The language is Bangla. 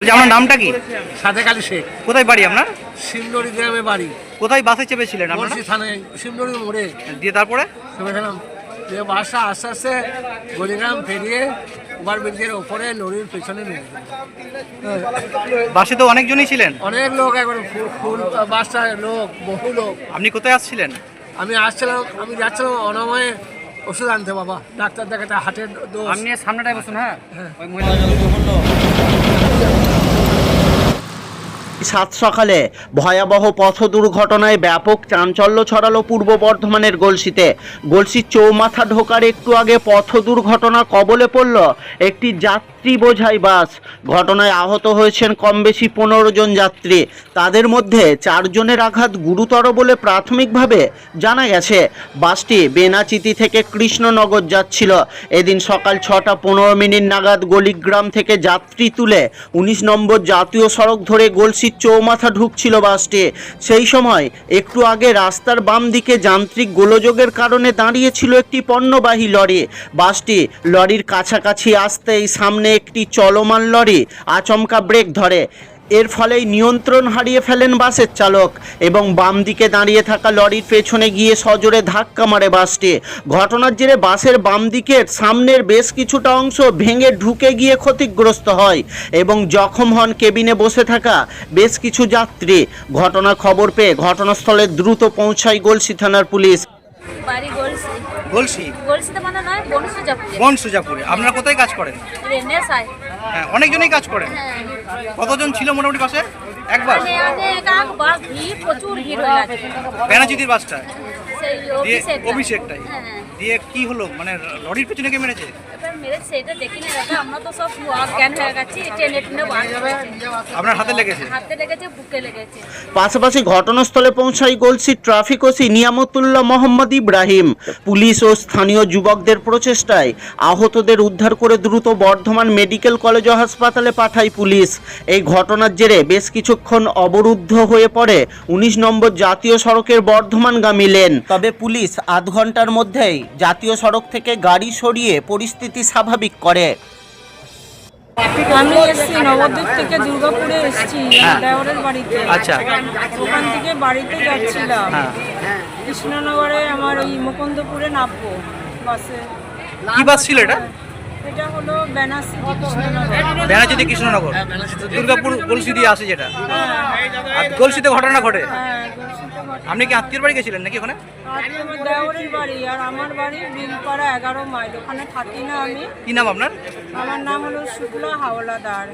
আপনার নামটা কি? সাদেক আলী শেখ। কোথায় বাড়ি আপনার? শিমলড়ি গ্রামে বাড়ি। কোথায় বাসে চেপেছিলেন আপনারা? বলছি থানায় শিমলড়ি মোড়ে। দিয়ে তারপরে চেপেছিলাম, যে বাসটা আস্তে আস্তে গলিগ্রাম পেরিয়ে ওভারব্রিজের ওপরে লরির পেছনে নিয়ে গেল। বাসে তো অনেকজনই ছিলেন। অনেক লোক, একবার ফুল বাসটায় লোক, বহু লোক। আপনি কোথায় আসছিলেন? আমি যাচ্ছিলাম অনাময়ে ওষুধ আনতে, বাবা ডাক্তার দেখাতে, হাটের দোষ। আপনি সামনেটায় বসুন। হ্যাঁ, সাত সকালে ভয়াবহ পথ দুর্ঘটনায় ব্যাপক চাঞ্চল্য ছড়ালো পূর্ব বর্ধমানের গলসিতে। গলসির চৌমাথা ঢোকার একটু আগে পথ দুর্ঘটনা কবলে পড়ল একটি যাত্রী বোঝাই বাস। ঘটনায় আহত হয়েছেন কম বেশি 15 জন যাত্রী। তাদের মধ্যে 4 জনের আঘাত গুরুতর বলে প্রাথমিকভাবে জানা গেছে। বাসটি বেনাচিতি থেকে কৃষ্ণনগর যাচ্ছিল। এদিন সকাল 6:15 নাগাদ গলিগ্রাম থেকে যাত্রী তুলে 19 নম্বর জাতীয় সড়ক ধরে গলসির চৌমাথা ঢুকছিল বাসটি। সেই সময় একটু আগে রাস্তার বাম দিকে যান্ত্রিক গোলযোগের কারণে দাঁড়িয়েছিল একটি পণ্যবাহী লরি। বাসটি লরির কাছাকাছি আসতেই সামনে একটি চলমান লরি আচমকা ব্রেক ধরে। এর ফলেই নিয়ন্ত্রণ হারিয়ে ফেলেন বাসের চালক এবং বাম দিকে দাঁড়িয়ে থাকা লরির পেছনে গিয়ে সজোরে ধাক্কা মারে বাসটি। ঘটনার জেরে বাসের বাম দিকের সামনের বেশ কিছুটা অংশ ভেঙে ঢুকে গিয়ে ক্ষতিগ্রস্ত হয় এবং জখম হন কেবিনে বসে থাকা বেশ কিছু যাত্রী। ঘটনার খবর পেয়ে ঘটনাস্থলে দ্রুত পৌঁছায় গলসি থানার পুলিশ। বাড়ি গলসি। গলসি? গলসিতে মানে নয়, বনসুজাপুরে। বনসুজাপুরে। আপনারা কোথায় কাজ করেন? নেশায়। হ্যাঁ, অনেকজনই কাজ করেন। হ্যাঁ। কতজন ছিল মোটামুটি বাসে? একবার অনেক বাস, ভিড়, প্রচুর ভিড় হয়ে আছে। বেনাচিতির বাসটা সেই দিয়ে অভিষেকটা। অভিষেকটাই হ্যাঁ। দিয়ে কি হলো, মানে লরির পেছনে কে মেরেছে? এবার মেরেছে সেটা দেখি না দাদা, আমরা তো সব অজ্ঞান হয়ে গেছি, টেনে টেনে বার করেছে। আপনার হাতে লেগেছে? হাতে লেগেছে, বুকে লেগেছে। পাশাপাশি ঘটনাস্থলে পৌঁছায় গলসির traffic OC Niamatullah Mohammad Ibrahim. Police ও স্থানীয় যুবকদের প্রচেষ্টায় আহতদের উদ্ধার করে দ্রুত বর্ধমান মেডিকেল কলেজ ও হাসপাতালে পাঠায় পুলিশ। এই ঘটনার জেরে বেশ কিছুক্ষণ অবরুদ্ধ হয়ে পড়ে 19 নম্বর জাতীয় সড়কের বর্ধমানগামী লেন। তবে পুলিশ আধ ঘন্টার মধ্যেই জাতীয় সড়ক থেকে গাড়ি সরিয়ে পরিস্থিতি স্বাভাবিক করে। আমি এসছি নবদ্বীপ থেকে, দুর্গাপুরে এসছি ড্রাইভারের বাড়িতে। আচ্ছা। ওখান থেকে বাড়িতে যাচ্ছিলাম। হ্যাঁ। কৃষ্ণনগরে আমার ওই মুকুন্দপুরে নামবো বাসে। কি বাস ছিল এটা? এটা হলো বেনাচিতি কৃষ্ণনগর। বেনাচিতি কৃষ্ণনগর, দুর্গাপুর গলসি দিয়ে আসে যেটা। আর গলসিতে ঘটনা ঘটে। হ্যাঁ, গলসিতে ঘটে। আপনি কি আত্মীয়ের বাড়ি গেছিলেন নাকি ওখানে? আর আমার দেওরের বাড়ি, আর আমার বাড়ি বিলপাড়া 11 মাইল। ওখানে থাকি না আমি। কি নাম আপনার? আমার নাম হলো শুক্লা হাওলাদার।